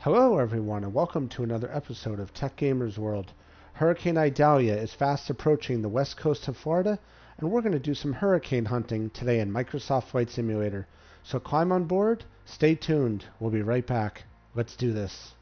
Hello everyone and welcome to another episode of Tech Gamers World. Hurricane Idalia is fast approaching the west coast of Florida, and we're going to do some hurricane hunting today in Microsoft Flight Simulator. So climb on board, stay tuned, we'll be right back. Let's do this.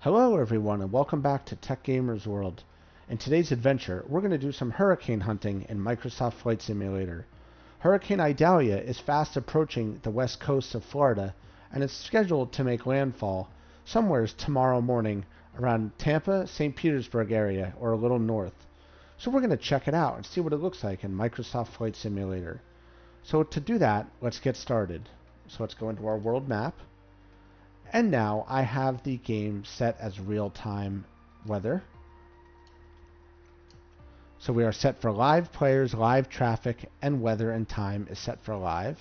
Hello everyone and welcome back to Tech Gamers World. In today's adventure, we're going to do some hurricane hunting in Microsoft Flight Simulator. Hurricane Idalia is fast approaching the west coast of Florida, and it's scheduled to make landfall somewhere tomorrow morning around Tampa, St. Petersburg area, or a little north. So we're going to check it out and see what it looks like in Microsoft Flight Simulator. So to do that, let's get started. So let's go into our world map. And now I have the game set as real-time weather. So we are set for live players, live traffic, and weather and time is set for live.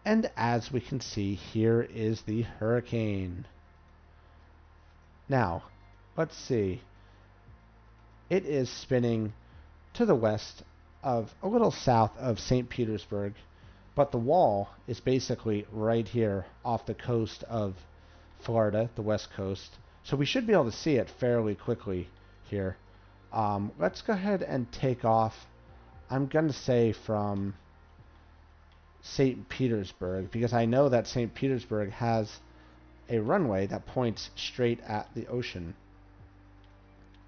And as we can see, here is the hurricane. Now, let's see. It is spinning to the west of, a little south of St. Petersburg. But the wall is basically right here off the coast of Florida, the west coast. So we should be able to see it fairly quickly here. Let's go ahead and take off. I'm going to say from St. Petersburg, because I know that St. Petersburg has a runway that points straight at the ocean.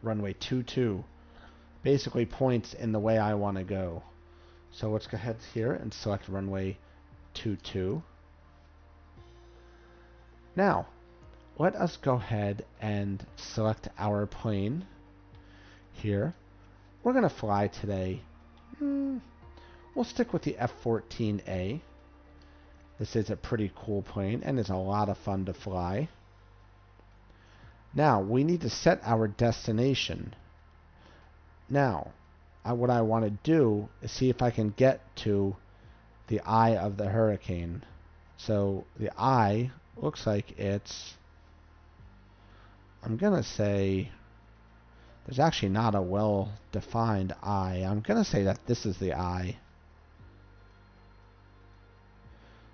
Runway 22 basically points in the way I want to go. So let's go ahead here and select runway 22. Now, let us go ahead and select our plane here. We're going to fly today. We'll stick with the F-14A. This is a pretty cool plane and is a lot of fun to fly. Now, we need to set our destination. Now, what I want to do is see if I can get to the eye of the hurricane. So the eye looks like it's, I'm going to say, there's actually not a well-defined eye. I'm going to say that this is the eye.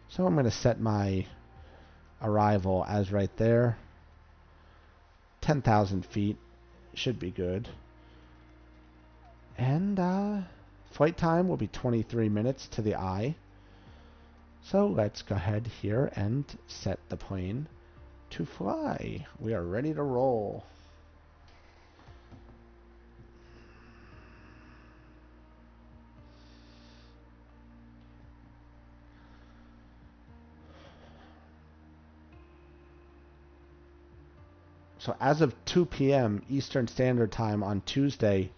So I'm going to set my arrival as right there. 10,000 feet should be good. And flight time will be 23 minutes to the eye. So let's go ahead here and set the plane to fly. We are ready to roll. So as of 2 p.m. Eastern Standard Time on Tuesday,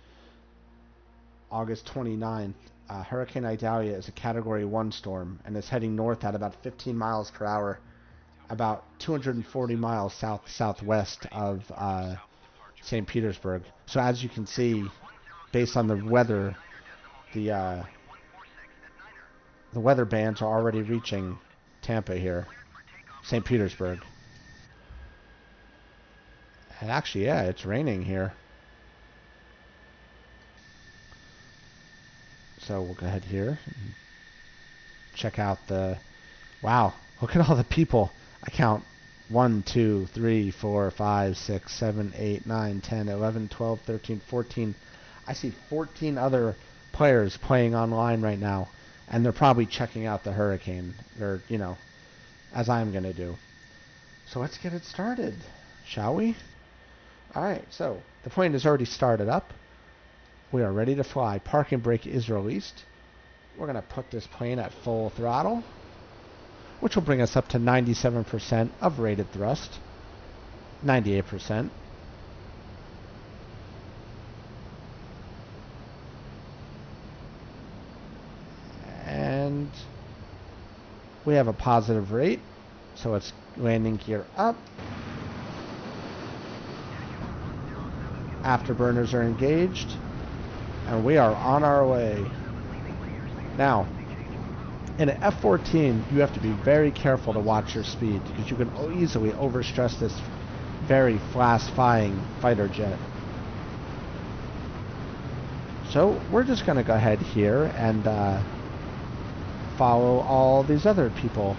August 29th, Hurricane Idalia is a Category 1 storm and is heading north at about 15 miles per hour, about 240 miles southwest of St. Petersburg. So as you can see, based on the weather, the weather bands are already reaching Tampa here, St. Petersburg. And actually, yeah, it's raining here. So we'll go ahead here and check out the, wow, look at all the people. I count 1, 2, 3, 4, 5, 6, 7, 8, 9, 10, 11, 12, 13, 14. I see 14 other players playing online right now, and they're probably checking out the hurricane, or, you know, as I'm going to do. So let's get it started, shall we? All right, so the plane has already started up. We are ready to fly. Parking brake is released. We're going to put this plane at full throttle, which will bring us up to 97% of rated thrust, 98%. And we have a positive rate, so it's landing gear up. Afterburners are engaged. And we are on our way. Now, in an F-14, you have to be very careful to watch your speed because you can easily overstress this very fast-flying fighter jet. So we're just going to go ahead here and follow all these other people.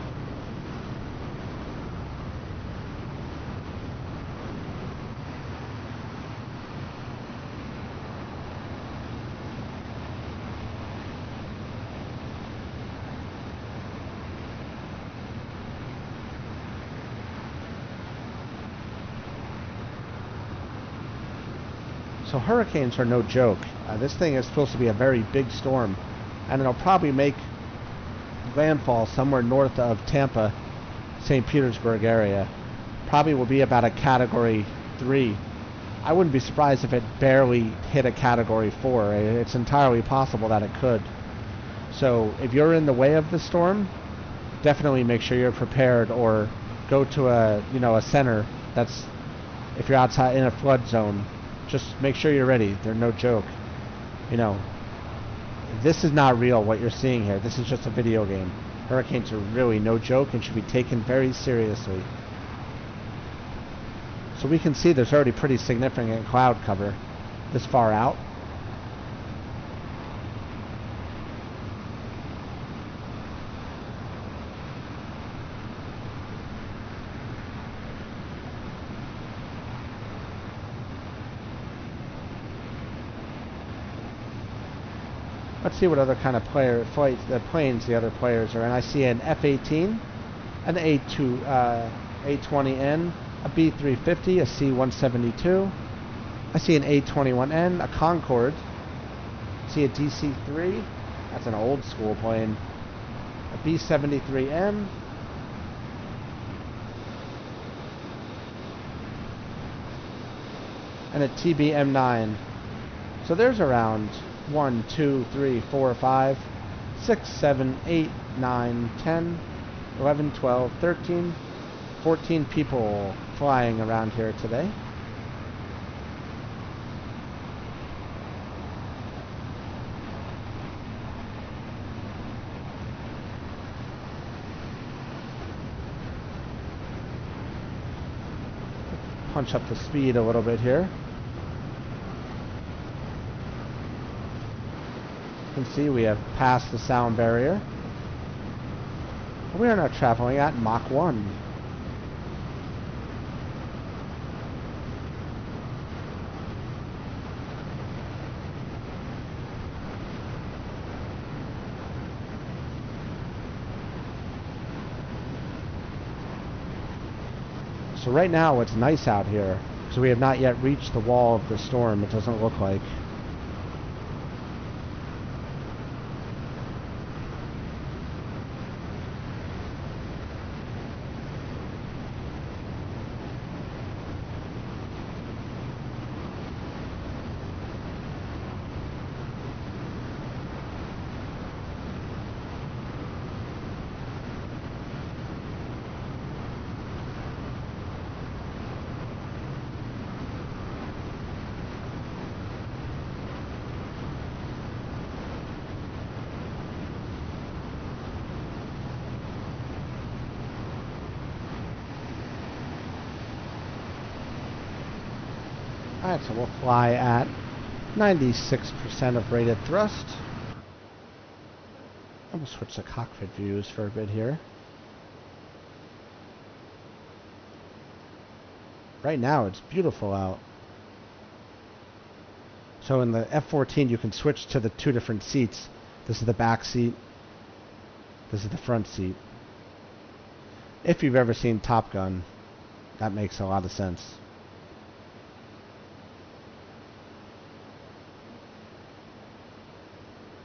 So hurricanes are no joke. This thing is supposed to be a very big storm, and it'll probably make landfall somewhere north of Tampa, St. Petersburg area. Probably will be about a Category 3. I wouldn't be surprised if it barely hit a Category 4. It's entirely possible that it could. So if you're in the way of the storm, definitely make sure you're prepared, or go to a center that's, if you're outside in a flood zone, just make sure you're ready. They're no joke. This is not real, what you're seeing here. This is just a video game. Hurricanes are really no joke and should be taken very seriously. So we can see there's already pretty significant cloud cover this far out. Let's see what other kind of planes the other players are in. I see an F-18, an A-20N, a B-350, a C-172. I see an A-21N, a Concorde. I see a DC-3. That's an old school plane. A B-73M. And a TBM-9. So there's around 1, 2, 3, 4, 5, 6, 7, 8, 9, 10, 11, 12, 13, 14 people flying around here today. Punch up the speed a little bit here. You can see we have passed the sound barrier. We are now traveling at Mach 1. So right now it's nice out here, because we have not yet reached the wall of the storm, it doesn't look like. Alright, so we'll fly at 96% of rated thrust. And we'll switch to cockpit views for a bit here. Right now it's beautiful out. So in the F-14 you can switch to the two different seats. This is the back seat. This is the front seat. If you've ever seen Top Gun, that makes a lot of sense.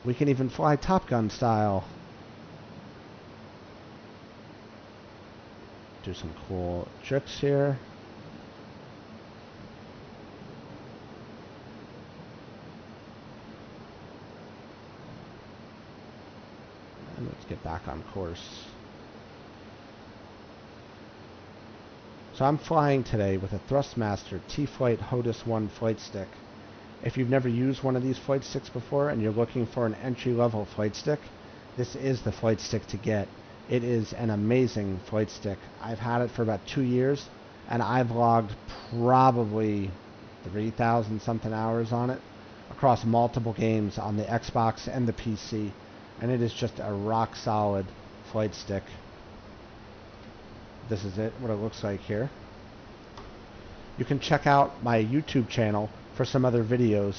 We can even fly Top Gun style. Do some cool tricks here. And let's get back on course. So I'm flying today with a Thrustmaster T-Flight HOTUS 1 flight stick. If you've never used one of these flight sticks before and you're looking for an entry-level flight stick, this is the flight stick to get. It is an amazing flight stick. I've had it for about 2 years, and I've logged probably 3,000 something hours on it across multiple games on the Xbox and the PC, and it is just a rock solid flight stick. This is it, what it looks like here. You can check out my YouTube channel for some other videos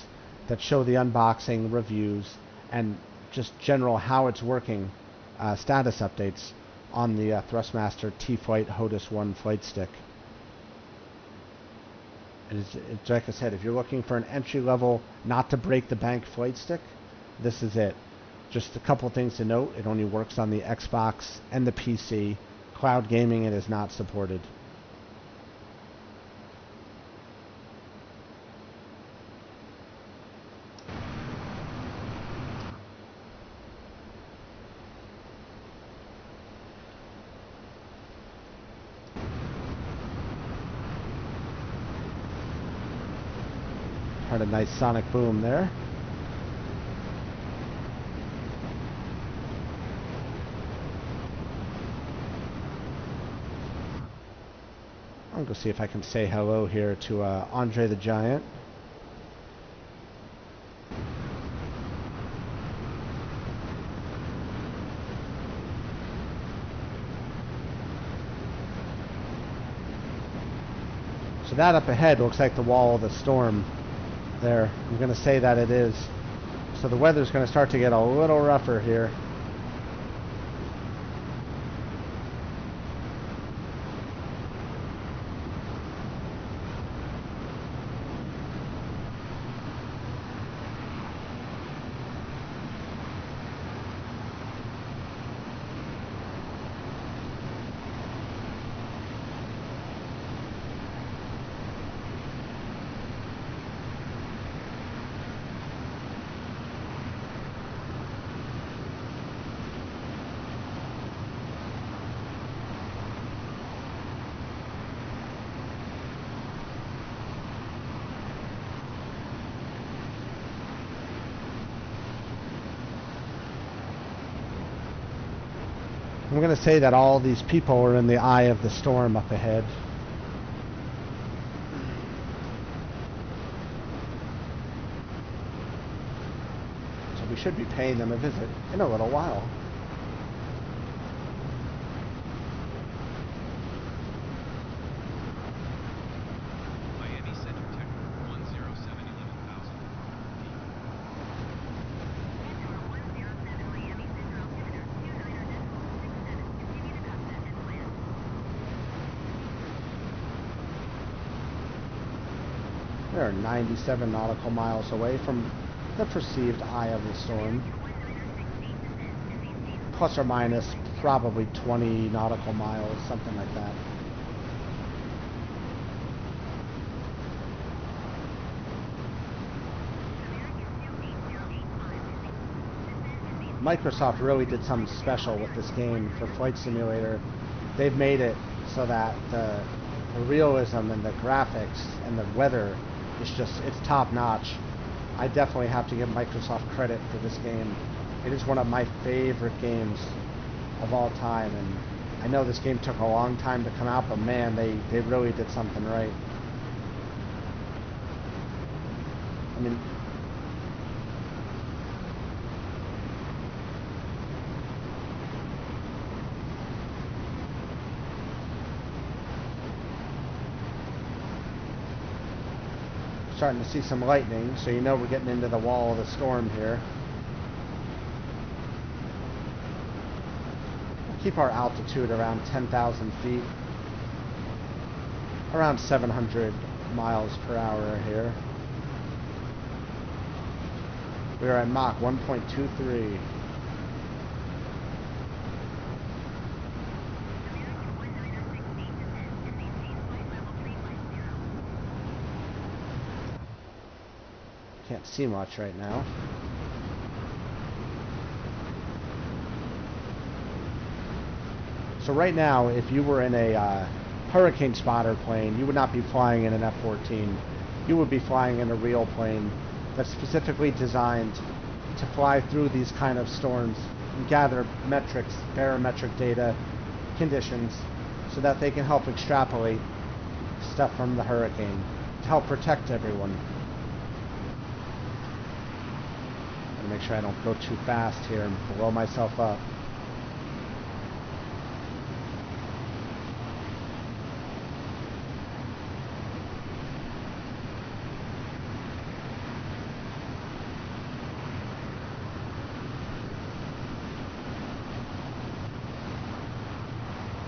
that show the unboxing, reviews, and just general how it's working, status updates on the Thrustmaster T-Flight HOTUS 1 flight stick. It's like I said, if you're looking for an entry-level, not to break the bank flight stick, this is it. Just a couple things to note: it only works on the Xbox and the PC. Cloud gaming, it is not supported. Heard a nice sonic boom there. I'm going to see if I can say hello here to Andre the Giant. So that up ahead looks like the wall of the storm there. I'm going to say that it is. So the weather's going to start to get a little rougher here. I'm going to say that all these people are in the eye of the storm up ahead. So we should be paying them a visit in a little while. We are 97 nautical miles away from the perceived eye of the storm. Plus or minus probably 20 nautical miles, something like that. Microsoft really did something special with this game for Flight Simulator. They've made it so that the realism and the graphics and the weather, it's top notch. I definitely have to give Microsoft credit for this game. It is one of my favorite games of all time, and I know this game took a long time to come out, but man, they really did something right. I mean, starting to see some lightning, so you know we're getting into the wall of the storm here. We'll keep our altitude around 10,000 feet, around 700 miles per hour here. We are at Mach 1.23. Can't see much right now. So right now, if you were in a hurricane spotter plane, you would not be flying in an F-14. You would be flying in a real plane that's specifically designed to fly through these kind of storms and gather metrics, barometric data, conditions, so that they can help extrapolate stuff from the hurricane to help protect everyone. And make sure I don't go too fast here and blow myself up.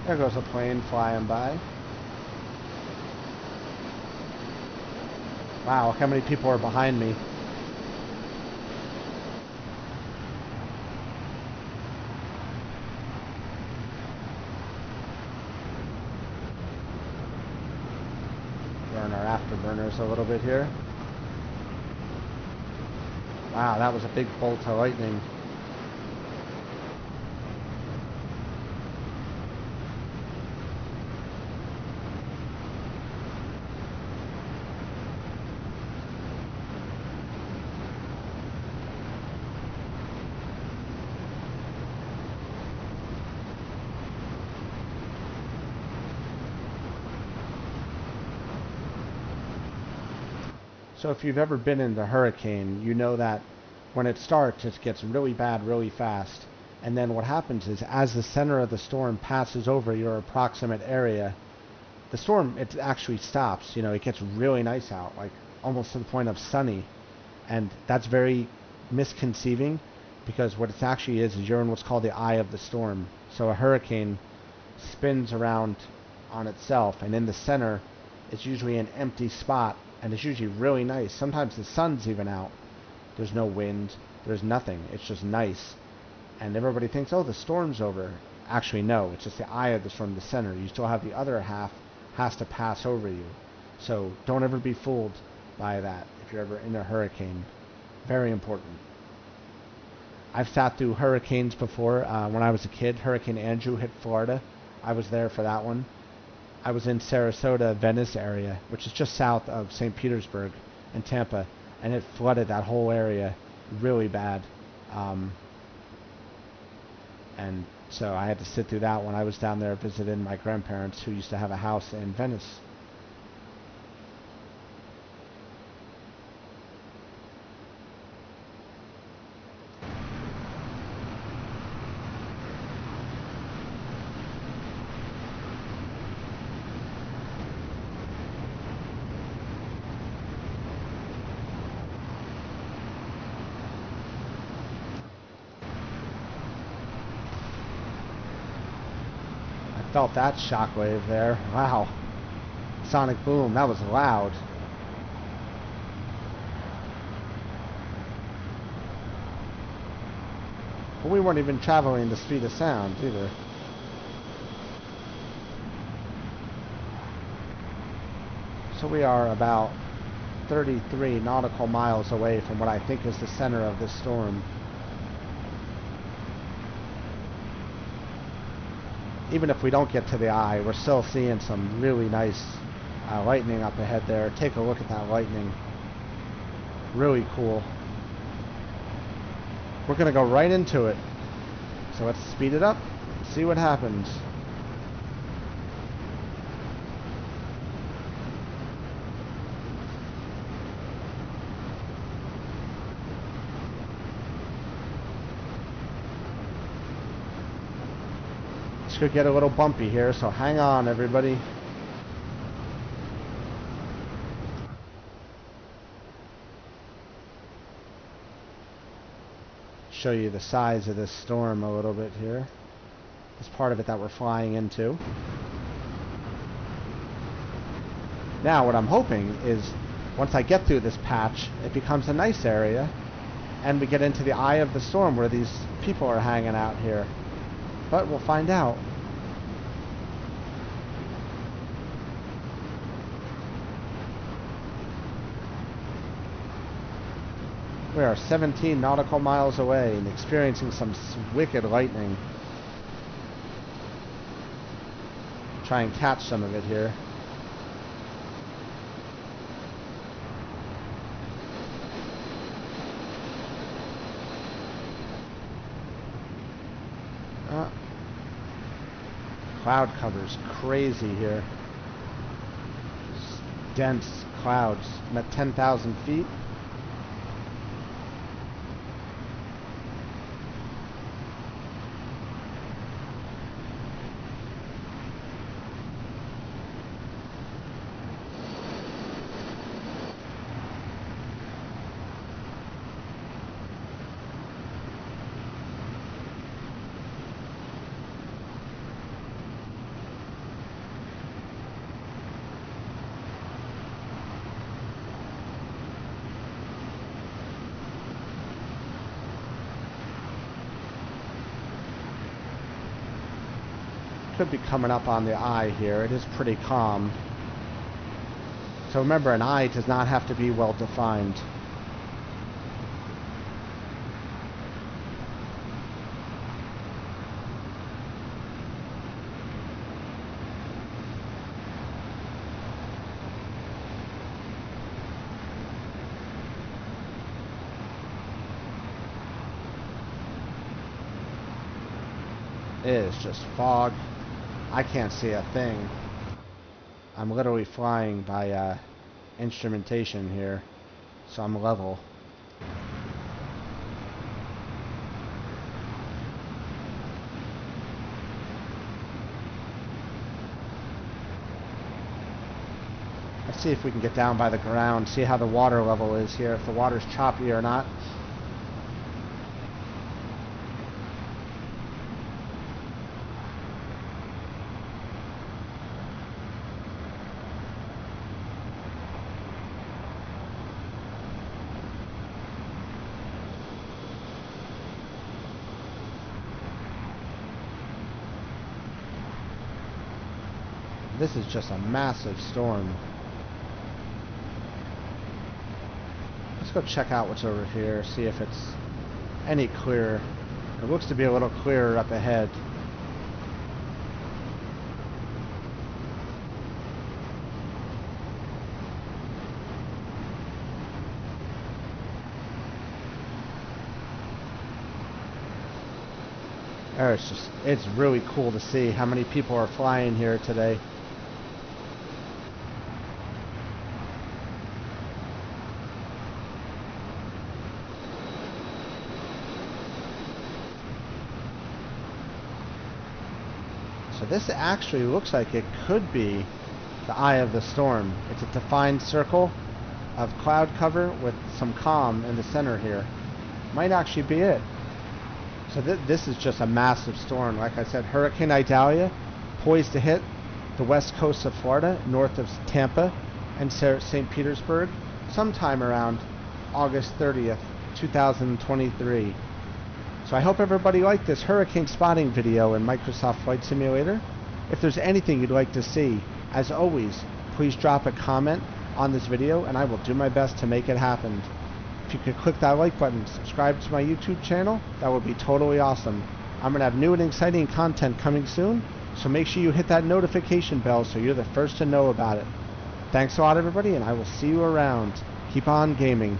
There goes a plane flying by. Wow, how many people are behind me? Burn our afterburners a little bit here. Wow, that was a big bolt of lightning. So if you've ever been in the hurricane, you know that when it starts, it gets really bad really fast. And then what happens is, as the center of the storm passes over your approximate area, the storm, it actually stops. You know, it gets really nice out, like almost to the point of sunny. And that's very misconceiving, because what it actually is you're in what's called the eye of the storm. So a hurricane spins around on itself, and in the center, it's usually an empty spot. And it's usually really nice. Sometimes the sun's even out. There's no wind. There's nothing. It's just nice. And everybody thinks, oh, the storm's over. Actually, no. It's just the eye of the storm, the center. You still have the other half has to pass over you. So don't ever be fooled by that if you're ever in a hurricane. Very important. I've sat through hurricanes before. When I was a kid, Hurricane Andrew hit Florida. I was there for that one. I was in Sarasota, Venice area, which is just south of St. Petersburg and Tampa, and it flooded that whole area really bad. And so I had to sit through that when I was down there visiting my grandparents, who used to have a house in Venice. Felt that shockwave there. Wow. Sonic boom. That was loud. But we weren't even traveling the speed of sound either. So we are about 33 nautical miles away from what I think is the center of this storm. Even if we don't get to the eye, we're still seeing some really nice lightning up ahead there. Take a look at that lightning. Really cool. We're going to go right into it. So let's speed it up, see what happens. This could get a little bumpy here, so hang on, everybody. Show you the size of this storm a little bit here. This part of it that we're flying into. Now what I'm hoping is once I get through this patch, it becomes a nice area and we get into the eye of the storm where these people are hanging out here. But we'll find out. We are 17 nautical miles away and experiencing some wicked lightning. Try and catch some of it here. Cloud cover's crazy here. dense clouds. I'm at 10,000 feet. Could be coming up on the eye here. It is pretty calm. So remember, an eye does not have to be well defined. It is just fog. I can't see a thing. I'm literally flying by instrumentation here, so I'm level. Let's see if we can get down by the ground, see how the water level is here, if the water's choppy or not. This is just a massive storm. Let's go check out what's over here, see if it's any clearer. It looks to be a little clearer up ahead. It's really cool to see how many people are flying here today. So this actually looks like it could be the eye of the storm. It's a defined circle of cloud cover with some calm in the center here. Might actually be it. So this is just a massive storm. Like I said, Hurricane Idalia poised to hit the west coast of Florida, north of Tampa and St. Petersburg, sometime around August 30th, 2023. So I hope everybody liked this hurricane spotting video in Microsoft Flight Simulator. If there's anything you'd like to see, as always, please drop a comment on this video and I will do my best to make it happen. If you could click that like button, subscribe to my YouTube channel, that would be totally awesome. I'm going to have new and exciting content coming soon, so make sure you hit that notification bell so you're the first to know about it. Thanks a lot, everybody, and I will see you around. Keep on gaming.